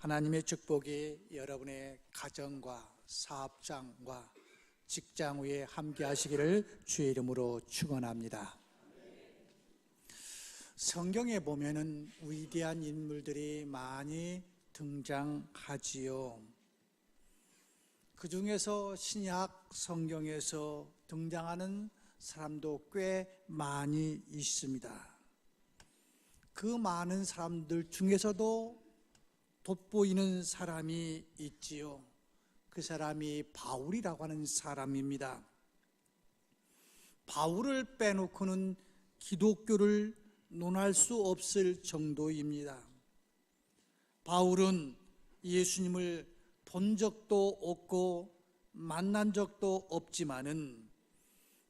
하나님의 축복이 여러분의 가정과 사업장과 직장 위에 함께 하시기를 주의 이름으로 축원합니다. 성경에 보면은 위대한 인물들이 많이 등장하지요. 그 중에서 신약 성경에서 등장하는 사람도 꽤 많이 있습니다. 그 많은 사람들 중에서도 돋보이는 사람이 있지요. 그 사람이 바울이라고 하는 사람입니다. 바울을 빼놓고는 기독교를 논할 수 없을 정도입니다. 바울은 예수님을 본 적도 없고 만난 적도 없지만은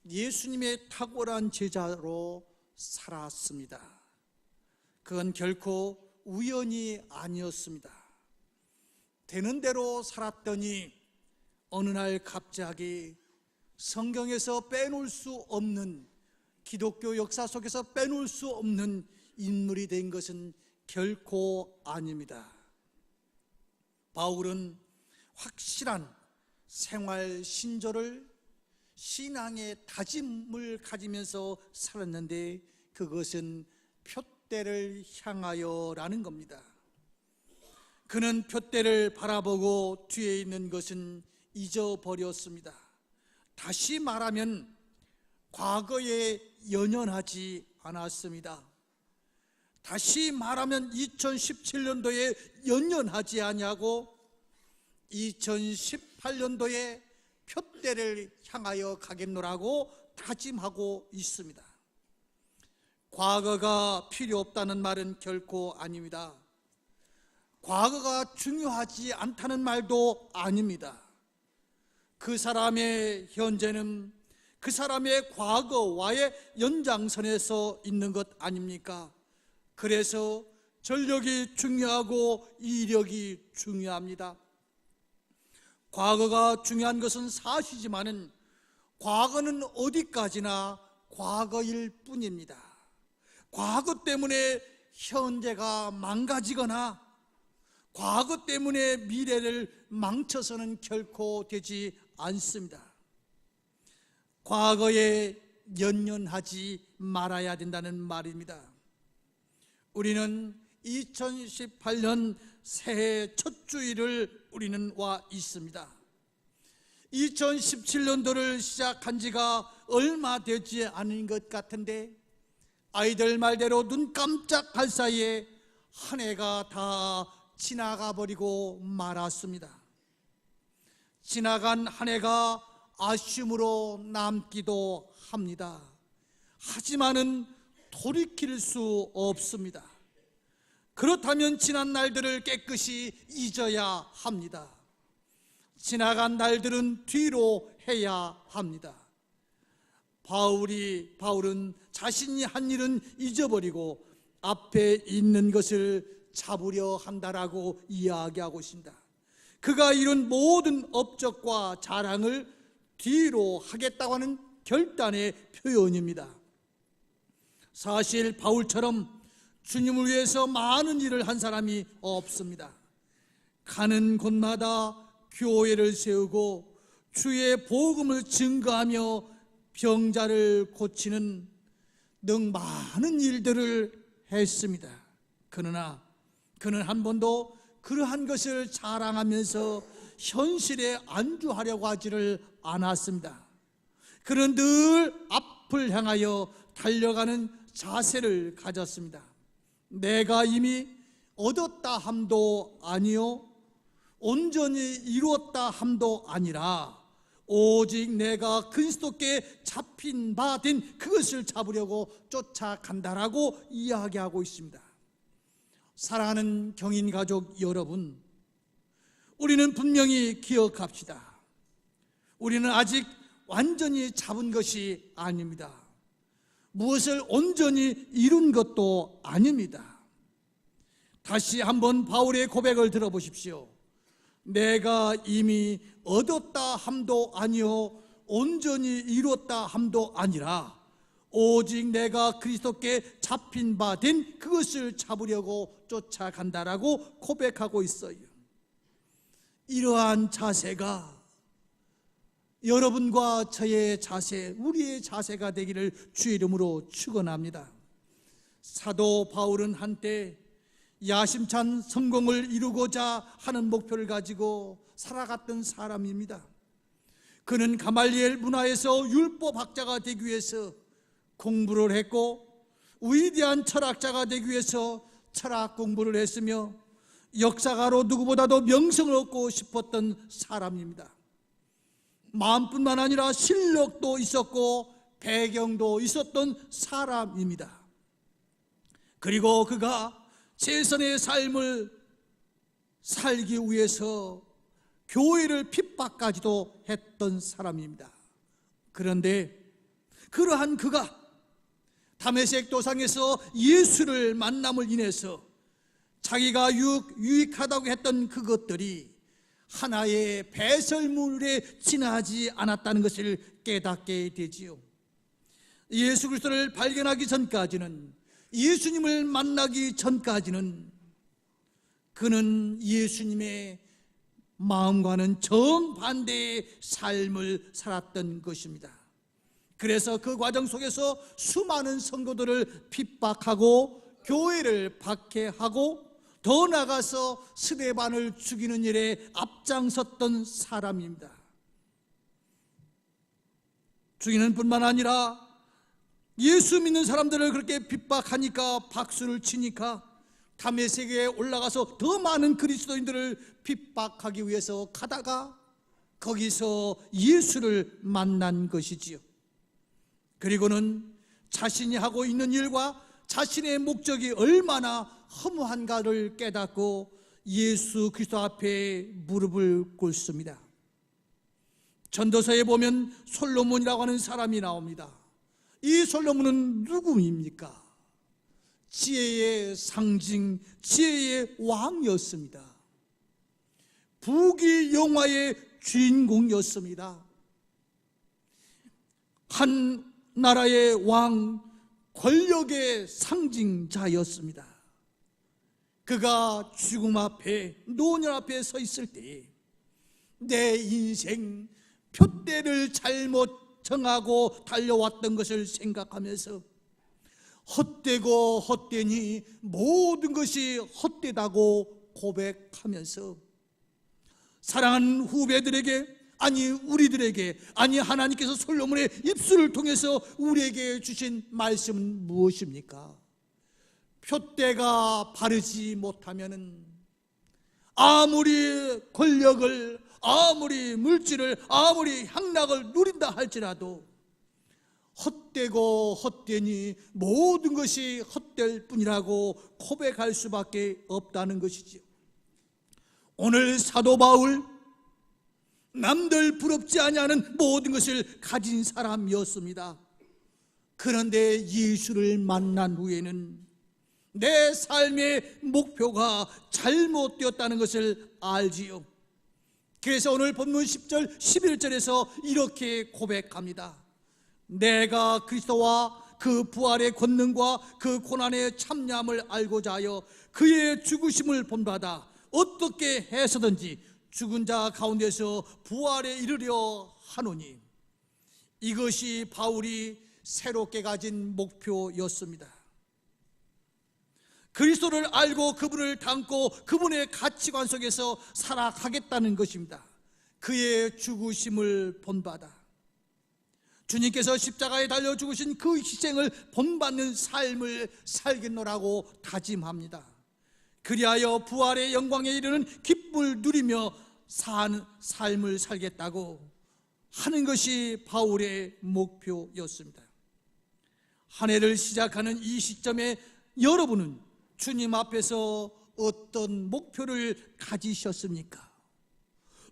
예수님의 탁월한 제자로 살았습니다. 그건 결코 우연이 아니었습니다. 되는 대로 살았더니 어느 날 갑자기 성경에서 빼놓을 수 없는, 기독교 역사 속에서 빼놓을 수 없는 인물이 된 것은 결코 아닙니다. 바울은 확실한 생활 신조를, 신앙의 다짐을 가지면서 살았는데 그것은 표대를 향하여라는 겁니다. 그는 표대를 바라보고 뒤에 있는 것은 잊어버렸습니다. 다시 말하면 과거에 연연하지 않았습니다. 다시 말하면 2017년도에 연연하지 아니하고 2018년도에 표대를 향하여 가겠노라고 다짐하고 있습니다. 과거가 필요 없다는 말은 결코 아닙니다. 과거가 중요하지 않다는 말도 아닙니다. 그 사람의 현재는 그 사람의 과거와의 연장선에서 있는 것 아닙니까? 그래서 전력이 중요하고 이력이 중요합니다. 과거가 중요한 것은 사실이지만은 과거는 어디까지나 과거일 뿐입니다. 과거 때문에 현재가 망가지거나 과거 때문에 미래를 망쳐서는 결코 되지 않습니다. 과거에 연연하지 말아야 된다는 말입니다. 우리는 2018년 새해 첫 주일을 우리는 와 있습니다. 2017년도를 시작한 지가 얼마 되지 않은 것 같은데 아이들 말대로 눈 깜짝할 사이에 한 해가 다 지나가 버리고 말았습니다. 지나간 한 해가 아쉬움으로 남기도 합니다. 하지만은 돌이킬 수 없습니다. 그렇다면 지난 날들을 깨끗이 잊어야 합니다. 지나간 날들은 뒤로 해야 합니다. 바울은 자신이 한 일은 잊어버리고 앞에 있는 것을 잡으려 한다라고 이야기하고 있습니다. 그가 이룬 모든 업적과 자랑을 뒤로 하겠다고 하는 결단의 표현입니다. 사실 바울처럼 주님을 위해서 많은 일을 한 사람이 없습니다. 가는 곳마다 교회를 세우고 주의 복음을 증거하며 병자를 고치는 등 많은 일들을 했습니다. 그러나 그는 한 번도 그러한 것을 자랑하면서 현실에 안주하려고 하지를 않았습니다. 그는 늘 앞을 향하여 달려가는 자세를 가졌습니다. 내가 이미 얻었다 함도 아니요 온전히 이루었다 함도 아니라 오직 내가 그리스도께 잡힌 바 된 그것을 잡으려고 쫓아간다라고 이야기하고 있습니다. 사랑하는 경인 가족 여러분, 우리는 분명히 기억합시다. 우리는 아직 완전히 잡은 것이 아닙니다. 무엇을 온전히 이룬 것도 아닙니다. 다시 한번 바울의 고백을 들어보십시오. 내가 이미 얻었다 함도 아니요 온전히 이뤘다 함도 아니라 오직 내가 그리스도께 잡힌 바 된 그것을 잡으려고 쫓아간다라고 고백하고 있어요. 이러한 자세가 여러분과 저의 자세, 우리의 자세가 되기를 주의 이름으로 축원합니다. 사도 바울은 한때 야심찬 성공을 이루고자 하는 목표를 가지고 살아갔던 사람입니다. 그는 가말리엘 문화에서 율법학자가 되기 위해서 공부를 했고, 위대한 철학자가 되기 위해서 철학 공부를 했으며, 역사가로 누구보다도 명성을 얻고 싶었던 사람입니다. 마음뿐만 아니라 실력도 있었고 배경도 있었던 사람입니다. 그리고 그가 최선의 삶을 살기 위해서 교회를 핍박까지도 했던 사람입니다. 그런데 그러한 그가 다메섹 도상에서 예수를 만남을 인해서 자기가 유익하다고 했던 그것들이 하나의 배설물에 지나지 않았다는 것을 깨닫게 되지요. 예수 그리스도를 발견하기 전까지는, 예수님을 만나기 전까지는 그는 예수님의 마음과는 정반대의 삶을 살았던 것입니다. 그래서 그 과정 속에서 수많은 성도들을 핍박하고 교회를 박해하고 더 나아가서 스데반을 죽이는 일에 앞장섰던 사람입니다. 죽이는 뿐만 아니라 예수 믿는 사람들을 그렇게 핍박하니까, 박수를 치니까 다메섹에 올라가서 더 많은 그리스도인들을 핍박하기 위해서 가다가 거기서 예수를 만난 것이지요. 그리고는 자신이 하고 있는 일과 자신의 목적이 얼마나 허무한가를 깨닫고 예수 그리스도 앞에 무릎을 꿇습니다. 전도서에 보면 솔로몬이라고 하는 사람이 나옵니다. 이 솔로몬은 누구입니까? 지혜의 상징, 지혜의 왕이었습니다. 부귀영화의 주인공이었습니다. 한 나라의 왕, 권력의 상징자였습니다. 그가 죽음 앞에, 노년 앞에 서 있을 때 내 인생 표대를 잘못 정하고 달려왔던 것을 생각하면서 헛되고 헛되니 모든 것이 헛되다고 고백하면서 사랑하는 후배들에게, 아니 우리들에게, 아니 하나님께서 솔로몬의 입술을 통해서 우리에게 주신 말씀은 무엇입니까? 표대가 바르지 못하면은 아무리 권력을, 아무리 물질을, 아무리 향락을 누린다 할지라도 헛되고 헛되니 모든 것이 헛될 뿐이라고 고백할 수밖에 없다는 것이지요. 오늘 사도 바울, 남들 부럽지 아니하는 모든 것을 가진 사람이었습니다. 그런데 예수를 만난 후에는 내 삶의 목표가 잘못되었다는 것을 알지요. 그래서 오늘 본문 10절 11절에서 이렇게 고백합니다. 내가 그리스도와 그 부활의 권능과 그 고난의 참여함을 알고자 하여 그의 죽으심을 본받아 어떻게 해서든지 죽은 자 가운데서 부활에 이르려 하노니. 이것이 바울이 새롭게 가진 목표였습니다. 그리스도를 알고 그분을 닮고 그분의 가치관 속에서 살아가겠다는 것입니다. 그의 죽으심을 본받아 주님께서 십자가에 달려 죽으신 그 희생을 본받는 삶을 살겠노라고 다짐합니다. 그리하여 부활의 영광에 이르는 기쁨을 누리며 사는 삶을 살겠다고 하는 것이 바울의 목표였습니다. 한 해를 시작하는 이 시점에 여러분은 주님 앞에서 어떤 목표를 가지셨습니까?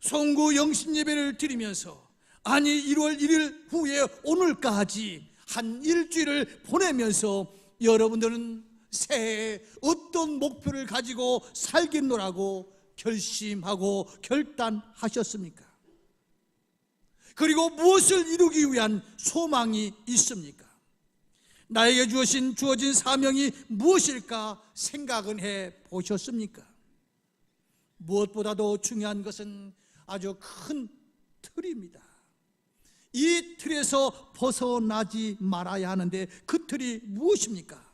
송구 영신 예배를 드리면서, 아니 1월 1일 후에 오늘까지 한 일주일을 보내면서 여러분들은 새해 어떤 목표를 가지고 살겠노라고 결심하고 결단하셨습니까? 그리고 무엇을 이루기 위한 소망이 있습니까? 나에게 주어진 사명이 무엇일까 생각은 해 보셨습니까? 무엇보다도 중요한 것은 아주 큰 틀입니다. 이 틀에서 벗어나지 말아야 하는데 그 틀이 무엇입니까?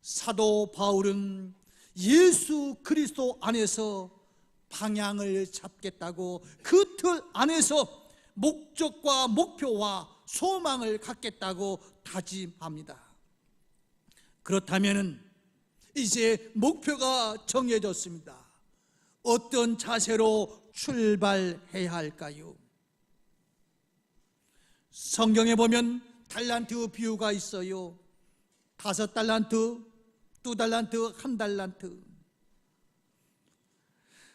사도 바울은 예수 그리스도 안에서 방향을 잡겠다고 그 틀 안에서 목적과 목표와 소망을 갖겠다고 다짐합니다. 그렇다면 이제 목표가 정해졌습니다. 어떤 자세로 출발해야 할까요? 성경에 보면 달란트 비유가 있어요. 5달란트, 2달란트, 1달란트.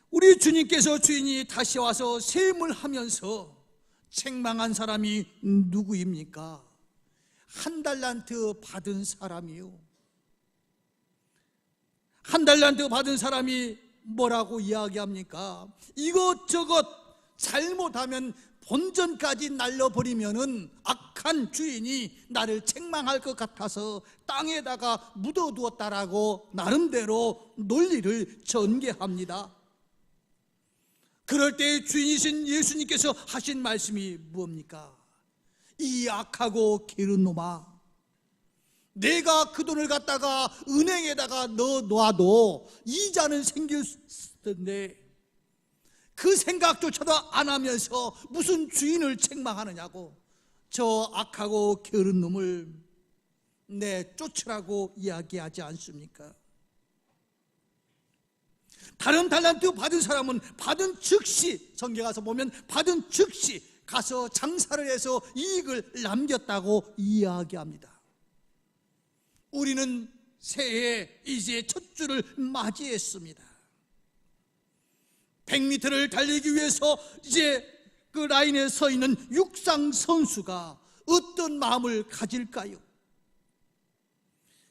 우리 주님께서 주인이 다시 와서 세움을 하면서 책망한 사람이 누구입니까? 1달란트 받은 사람이요. 1달란트 받은 사람이 뭐라고 이야기합니까? 이것저것 잘못하면 본전까지 날려버리면은 악한 주인이 나를 책망할 것 같아서 땅에다가 묻어두었다라고 나름대로 논리를 전개합니다. 그럴 때 주인이신 예수님께서 하신 말씀이 뭡니까? 이 악하고 게으른 놈아, 내가 그 돈을 갖다가 은행에다가 넣어놔도 이자는 생길 텐데 그 생각조차도 안 하면서 무슨 주인을 책망하느냐고. 저 악하고 게으른 놈을 내쫓으라고 이야기하지 않습니까? 다른 달란트 받은 사람은 받은 즉시, 성경에 가서 보면 받은 즉시 가서 장사를 해서 이익을 남겼다고 이야기합니다. 우리는 새해 이제 첫 주를 맞이했습니다. 100m를 달리기 위해서 이제 그 라인에 서 있는 육상 선수가 어떤 마음을 가질까요?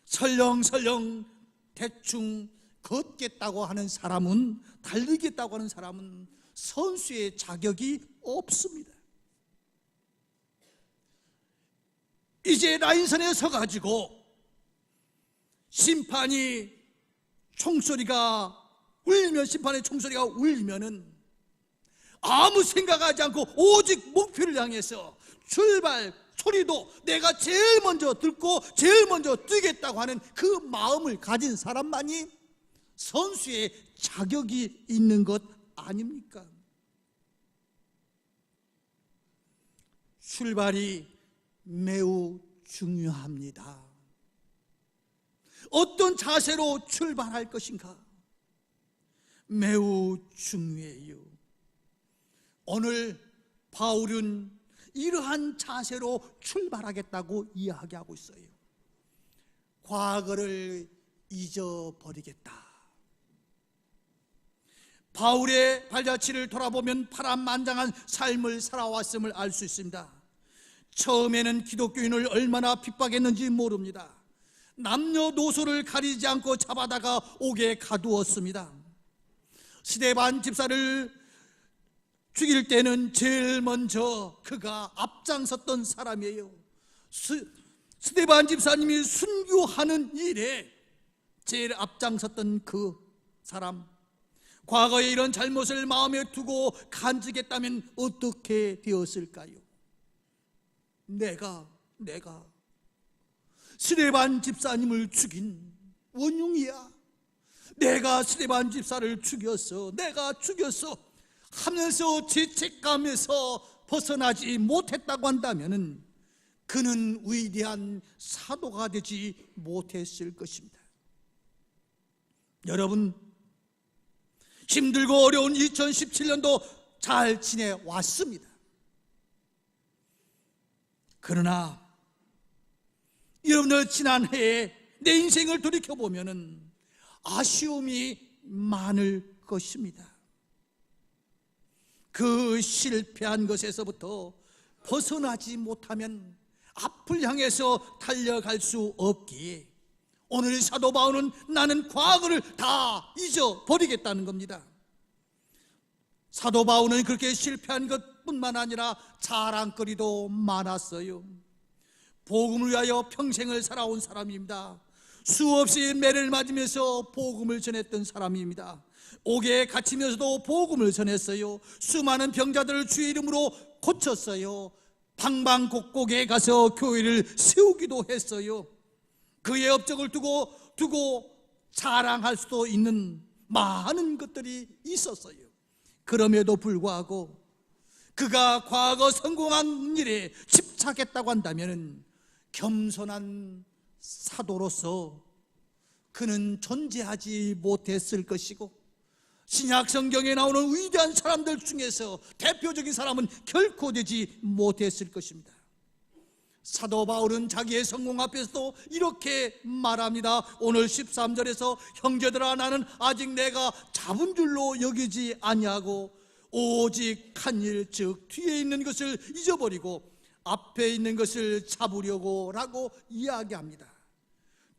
설렁설렁 대충 걷겠다고 하는 사람은, 달리겠다고 하는 사람은 선수의 자격이 없습니다. 이제 라인선에 서가지고 심판의 총소리가 울리면은 아무 생각하지 않고 오직 목표를 향해서 출발, 소리도 내가 제일 먼저 듣고 제일 먼저 뛰겠다고 하는 그 마음을 가진 사람만이 선수의 자격이 있는 것 아닙니까? 출발이 매우 중요합니다. 어떤 자세로 출발할 것인가? 매우 중요해요. 오늘 바울은 이러한 자세로 출발하겠다고 이야기하고 있어요. 과거를 잊어버리겠다. 바울의 발자취를 돌아보면 파란만장한 삶을 살아왔음을 알 수 있습니다. 처음에는 기독교인을 얼마나 핍박했는지 모릅니다. 남녀노소를 가리지 않고 잡아다가 옥에 가두었습니다. 스데반 집사를 죽일 때는 제일 먼저 그가 앞장섰던 사람이에요. 스데반 집사님이 순교하는 일에 제일 앞장섰던 그 사람, 과거에 이런 잘못을 마음에 두고 간직했다면 어떻게 되었을까요? 내가 스데반 집사님을 죽인 원흉이야. 내가 스데반 집사를 죽였어, 내가 죽였어 하면서 죄책감에서 벗어나지 못했다고 한다면 그는 위대한 사도가 되지 못했을 것입니다. 여러분, 힘들고 어려운 2017년도 잘 지내왔습니다. 그러나 여러분들 지난 해에 내 인생을 돌이켜보면 아쉬움이 많을 것입니다. 그 실패한 것에서부터 벗어나지 못하면 앞을 향해서 달려갈 수 없기에 오늘 사도 바울은 나는 과거를 다 잊어버리겠다는 겁니다. 사도 바울은 그렇게 실패한 것뿐만 아니라 자랑거리도 많았어요. 복음을 위하여 평생을 살아온 사람입니다. 수없이 매를 맞으면서 복음을 전했던 사람입니다. 옥에 갇히면서도 복음을 전했어요. 수많은 병자들을 주의 이름으로 고쳤어요. 방방곡곡에 가서 교회를 세우기도 했어요. 그의 업적을 두고 자랑할 수도 있는 많은 것들이 있었어요. 그럼에도 불구하고 그가 과거 성공한 일에 집착했다고 한다면 겸손한 사도로서 그는 존재하지 못했을 것이고, 신약 성경에 나오는 위대한 사람들 중에서 대표적인 사람은 결코 되지 못했을 것입니다. 사도 바울은 자기의 성공 앞에서도 이렇게 말합니다. 오늘 13절에서 형제들아, 나는 아직 내가 잡은 줄로 여기지 아니하고 오직 한 일, 즉 뒤에 있는 것을 잊어버리고 앞에 있는 것을 잡으려고 라고 이야기합니다.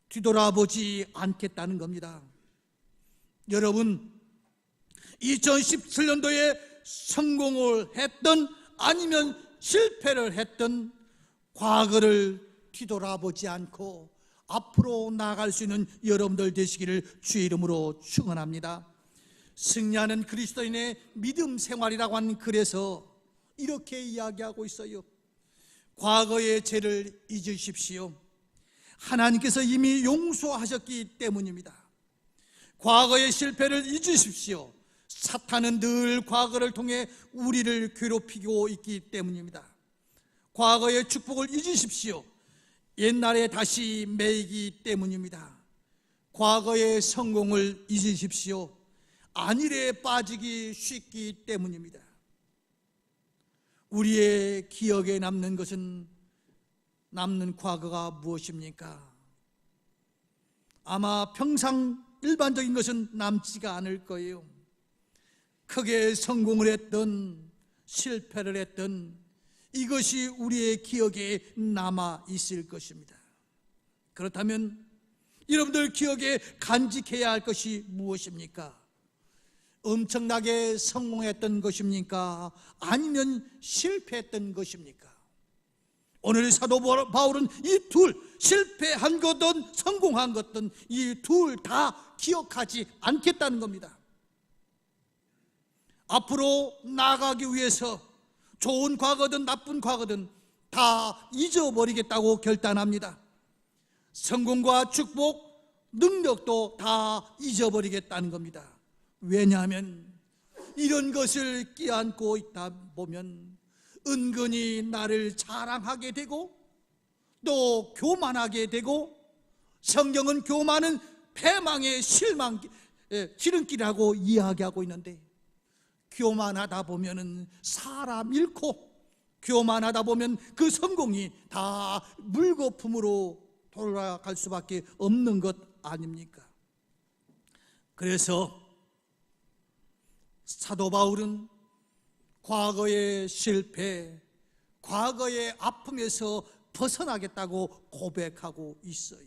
뒤돌아보지 않겠다는 겁니다. 여러분, 2017년도에 성공을 했던 아니면 실패를 했던 과거를 뒤돌아보지 않고 앞으로 나아갈 수 있는 여러분들 되시기를 주의 이름으로 축원합니다. 승리하는 그리스도인의 믿음 생활이라고 하는 글에서 이렇게 이야기하고 있어요. 과거의 죄를 잊으십시오. 하나님께서 이미 용서하셨기 때문입니다. 과거의 실패를 잊으십시오. 사탄은 늘 과거를 통해 우리를 괴롭히고 있기 때문입니다. 과거의 축복을 잊으십시오. 옛날에 다시 매이기 때문입니다. 과거의 성공을 잊으십시오. 안일에 빠지기 쉽기 때문입니다. 우리의 기억에 남는 과거가 무엇입니까? 아마 평상 일반적인 것은 남지가 않을 거예요. 크게 성공을 했던 실패를 했던 이것이 우리의 기억에 남아 있을 것입니다. 그렇다면 여러분들 기억에 간직해야 할 것이 무엇입니까? 엄청나게 성공했던 것입니까? 아니면 실패했던 것입니까? 오늘 사도 바울은 이 둘, 실패한 것든 성공한 것든 이 둘 다 기억하지 않겠다는 겁니다. 앞으로 나아가기 위해서 좋은 과거든 나쁜 과거든 다 잊어버리겠다고 결단합니다. 성공과 축복, 능력도 다 잊어버리겠다는 겁니다. 왜냐하면 이런 것을 끼안고 있다 보면 은근히 나를 자랑하게 되고 또 교만하게 되고, 성경은 교만은 패망의 지름길이라고 이야기하고 있는데, 교만하다 보면은 사람 잃고, 교만하다 보면 그 성공이 다 물거품으로 돌아갈 수밖에 없는 것 아닙니까? 그래서 사도 바울은 과거의 실패, 과거의 아픔에서 벗어나겠다고 고백하고 있어요.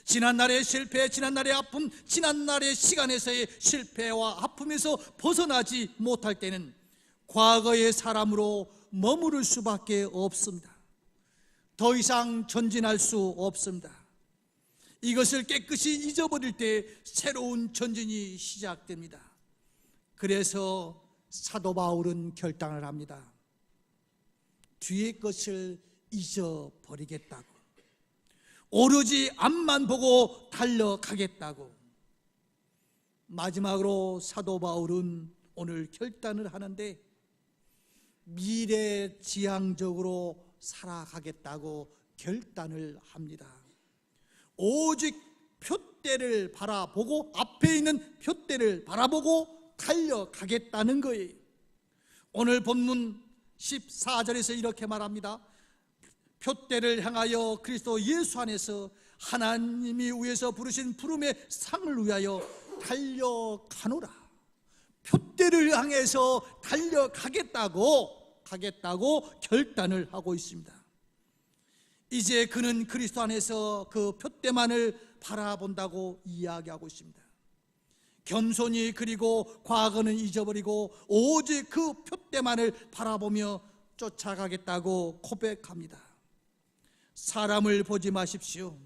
지난날의 실패, 지난날의 아픔, 지난날의 시간에서의 실패와 아픔에서 벗어나지 못할 때는 과거의 사람으로 머무를 수밖에 없습니다. 더 이상 전진할 수 없습니다. 이것을 깨끗이 잊어버릴 때 새로운 전진이 시작됩니다. 그래서 사도 바울은 결단을 합니다. 뒤의 것을 잊어버리겠다고, 오로지 앞만 보고 달려가겠다고. 마지막으로 사도 바울은 오늘 결단을 하는데 미래지향적으로 살아가겠다고 결단을 합니다. 오직 표대를 바라보고, 앞에 있는 표대를 바라보고 달려가겠다는 거예요. 오늘 본문 14절에서 이렇게 말합니다. 표대를 향하여 그리스도 예수 안에서 하나님이 위에서 부르신 부름의 상을 위하여 달려가노라. 표대를 향해서 달려가겠다고 결단을 하고 있습니다. 이제 그는 그리스도 안에서 그 표대만을 바라본다고 이야기하고 있습니다. 겸손히, 그리고 과거는 잊어버리고 오직 그 표대만을 바라보며 쫓아가겠다고 고백합니다. 사람을 보지 마십시오.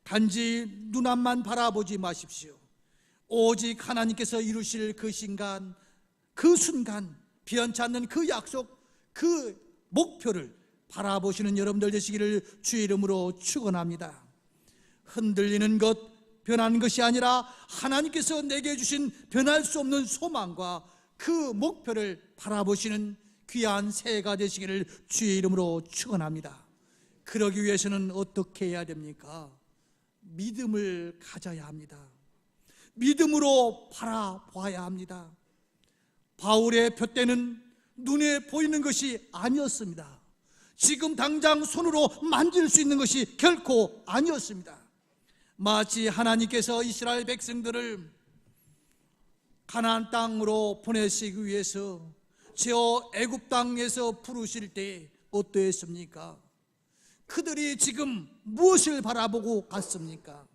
단지 눈앞만 바라보지 마십시오. 오직 하나님께서 이루실 그 순간, 변치 않는 그 약속, 그 목표를 바라보시는 여러분들 되시기를 주의 이름으로 축원합니다. 흔들리는 것, 변하는 것이 아니라 하나님께서 내게 주신 변할 수 없는 소망과 그 목표를 바라보시는 귀한 새해가 되시기를 주의 이름으로 축원합니다. 그러기 위해서는 어떻게 해야 됩니까? 믿음을 가져야 합니다. 믿음으로 바라봐야 합니다. 바울의 표대는 눈에 보이는 것이 아니었습니다. 지금 당장 손으로 만질 수 있는 것이 결코 아니었습니다. 마치 하나님께서 이스라엘 백성들을 가나안 땅으로 보내시기 위해서 저 애굽 땅에서 부르실 때 어떠했습니까? 그들이 지금 무엇을 바라보고 갔습니까?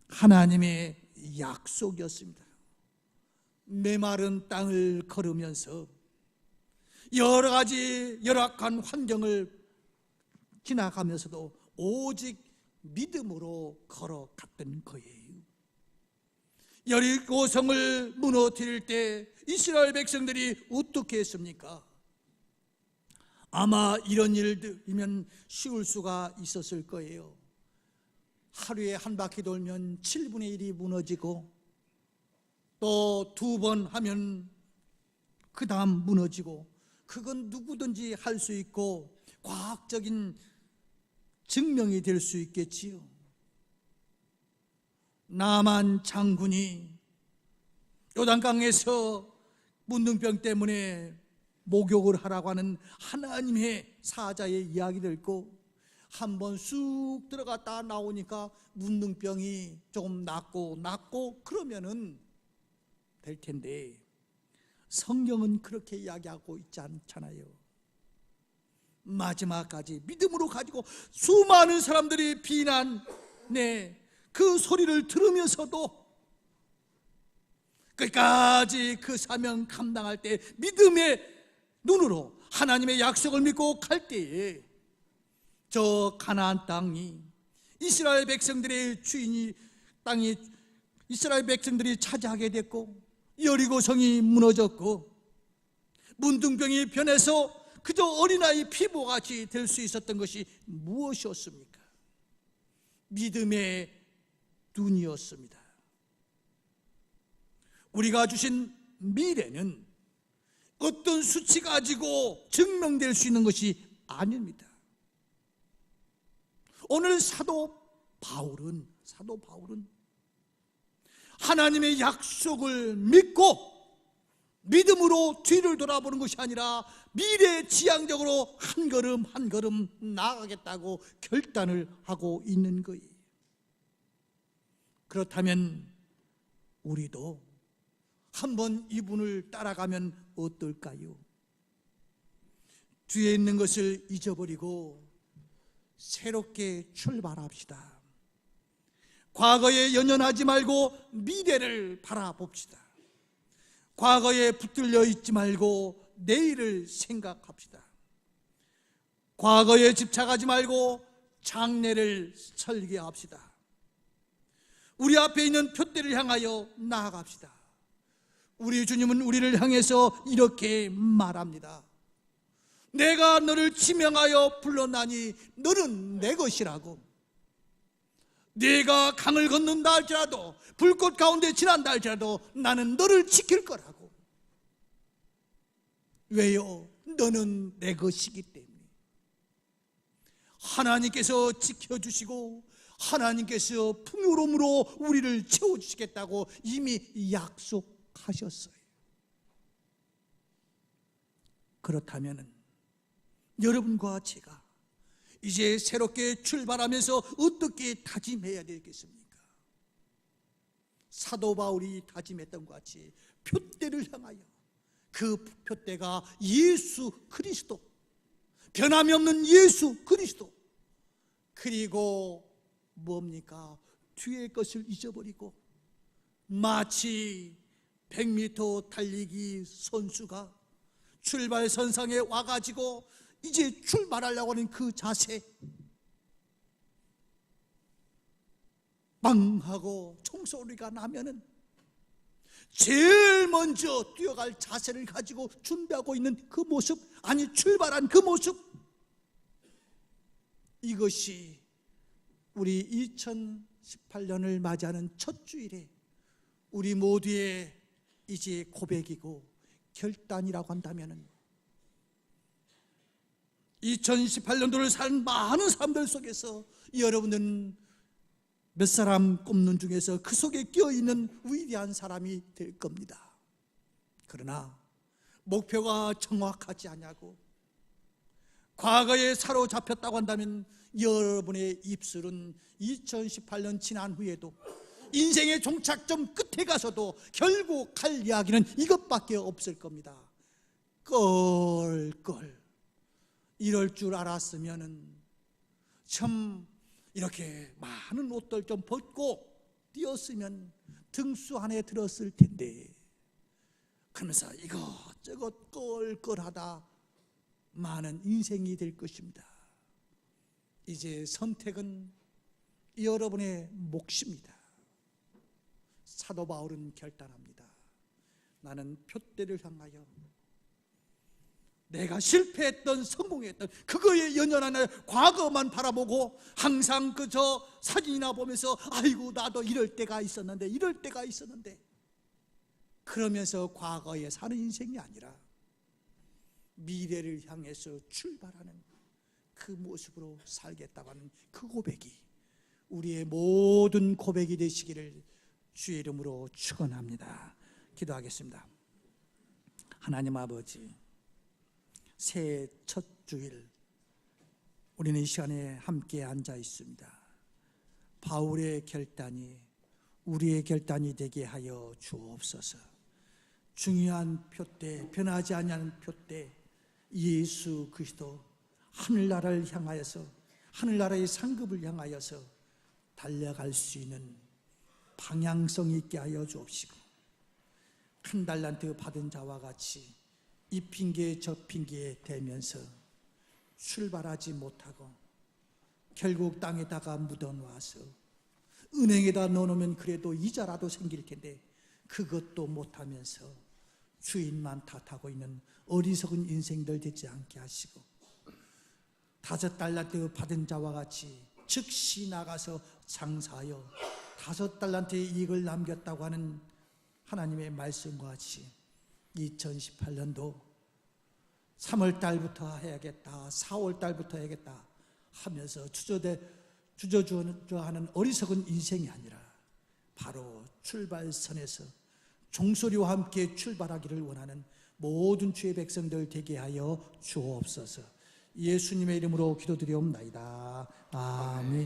하나님의 약속이었습니다. 메마른 땅을 걸으면서 여러 가지 열악한 환경을 지나가면서도 오직 믿음으로 걸어갔던 거예요. 여리고성을 무너뜨릴 때 이스라엘 백성들이 어떻게 했습니까? 아마 이런 일들이면 쉬울 수가 있었을 거예요. 하루에 한 바퀴 돌면 7분의 1이 무너지고 또 2번 하면 그 다음 무너지고, 그건 누구든지 할 수 있고 과학적인 증명이 될 수 있겠지요. 나만 장군이 요단강에서 문둥병 때문에 목욕을 하라고 하는 하나님의 사자의 이야기를 읽고 한번 쑥 들어갔다 나오니까 문둥병이 조금 낫고 그러면은 될 텐데, 성경은 그렇게 이야기하고 있지 않잖아요. 마지막까지 믿음으로 가지고 수많은 사람들이 비난의 그 소리를 들으면서도 끝까지 그 사명 감당할 때 믿음의 눈으로 하나님의 약속을 믿고 갈 때에 저 가나안 땅이 이스라엘 백성들의 땅이 이스라엘 백성들이 차지하게 됐고, 여리고성이 무너졌고, 문둥병이 변해서 그저 어린아이 피부같이 될 수 있었던 것이 무엇이었습니까? 믿음의 눈이었습니다. 우리가 주신 미래는 어떤 수치 가지고 증명될 수 있는 것이 아닙니다. 오늘 사도 바울은 하나님의 약속을 믿고 믿음으로 뒤를 돌아보는 것이 아니라 미래지향적으로 한 걸음 한 걸음 나아가겠다고 결단을 하고 있는 거예요. 그렇다면 우리도 한번 이분을 따라가면 어떨까요? 뒤에 있는 것을 잊어버리고 새롭게 출발합시다. 과거에 연연하지 말고 미래를 바라봅시다. 과거에 붙들려 있지 말고 내일을 생각합시다. 과거에 집착하지 말고 장래를 설계합시다. 우리 앞에 있는 표대를 향하여 나아갑시다. 우리 주님은 우리를 향해서 이렇게 말합니다. 내가 너를 지명하여 불러나니 너는 내 것이라고. 네가 강을 건넌다 할지라도 불꽃 가운데 지난다 할지라도 나는 너를 지킬 거라고. 왜요? 너는 내 것이기 때문에. 하나님께서 지켜주시고 하나님께서 풍요로움으로 우리를 채워주시겠다고 이미 약속하셨어요. 그렇다면 여러분과 제가 이제 새롭게 출발하면서 어떻게 다짐해야 되겠습니까? 사도 바울이 다짐했던 것 같이 표대를 향하여, 그 표대가 예수 그리스도, 변함이 없는 예수 그리스도, 그리고 뭡니까? 뒤의 것을 잊어버리고 마치 100m 달리기 선수가 출발선상에 와가지고 이제 출발하려고 하는 그 자세, 빵하고 총소리가 나면은 제일 먼저 뛰어갈 자세를 가지고 준비하고 있는 그 모습, 아니 출발한 그 모습, 이것이 우리 2018년을 맞이하는 첫 주일에 우리 모두의 이제 고백이고 결단이라고 한다면 2018년도를 산 많은 사람들 속에서 여러분은 몇 사람 꼽는 중에서 그 속에 끼어있는 위대한 사람이 될 겁니다. 그러나 목표가 정확하지 않냐고, 과거에 사로잡혔다고 한다면 여러분의 입술은 2018년 지난 후에도 인생의 종착점 끝에 가서도 결국 할 이야기는 이것밖에 없을 겁니다. 껄껄 이럴 줄 알았으면 참 이렇게 많은 옷들 좀 벗고 뛰었으면 등수 안에 들었을 텐데, 그러면서 이것저것 껄껄하다 많은 인생이 될 것입니다. 이제 선택은 여러분의 몫입니다. 사도 바울은 결단합니다. 나는 표대를 향하여, 내가 실패했던 성공했던 그거에 연연하는 과거만 바라보고 항상 그저 사진이나 보면서 아이고 나도 이럴 때가 있었는데 이럴 때가 있었는데 그러면서 과거에 사는 인생이 아니라 미래를 향해서 출발하는 그 모습으로 살겠다고 하는 그 고백이 우리의 모든 고백이 되시기를 주의 이름으로 축원합니다. 기도하겠습니다. 하나님 아버지, 새해 첫 주일 우리는 이 시간에 함께 앉아 있습니다. 바울의 결단이 우리의 결단이 되게 하여 주옵소서. 중요한 표대, 변하지 않는 표대, 예수 그리스도, 하늘나라를 향하여서, 하늘나라의 상급을 향하여서 달려갈 수 있는 방향성 있게 하여 주옵시고, 한 달란트 받은 자와 같이 이 핑계 저 핑계에 대면서 출발하지 못하고 결국 땅에다가 묻어놓아서 은행에다 넣어놓으면 그래도 이자라도 생길 텐데 그것도 못하면서 주인만 탓하고 있는 어리석은 인생들 되지 않게 하시고, 5달란트 받은 자와 같이 즉시 나가서 장사하여 5달란트의 이익을 남겼다고 하는 하나님의 말씀과 같이 2018년도 3월달부터 해야겠다, 4월달부터 해야겠다 하면서 주저주저하는 어리석은 인생이 아니라 바로 출발선에서 종소리와 함께 출발하기를 원하는 모든 주의 백성들 되게 하여 주옵소서. 예수님의 이름으로 기도드리옵나이다. 아멘.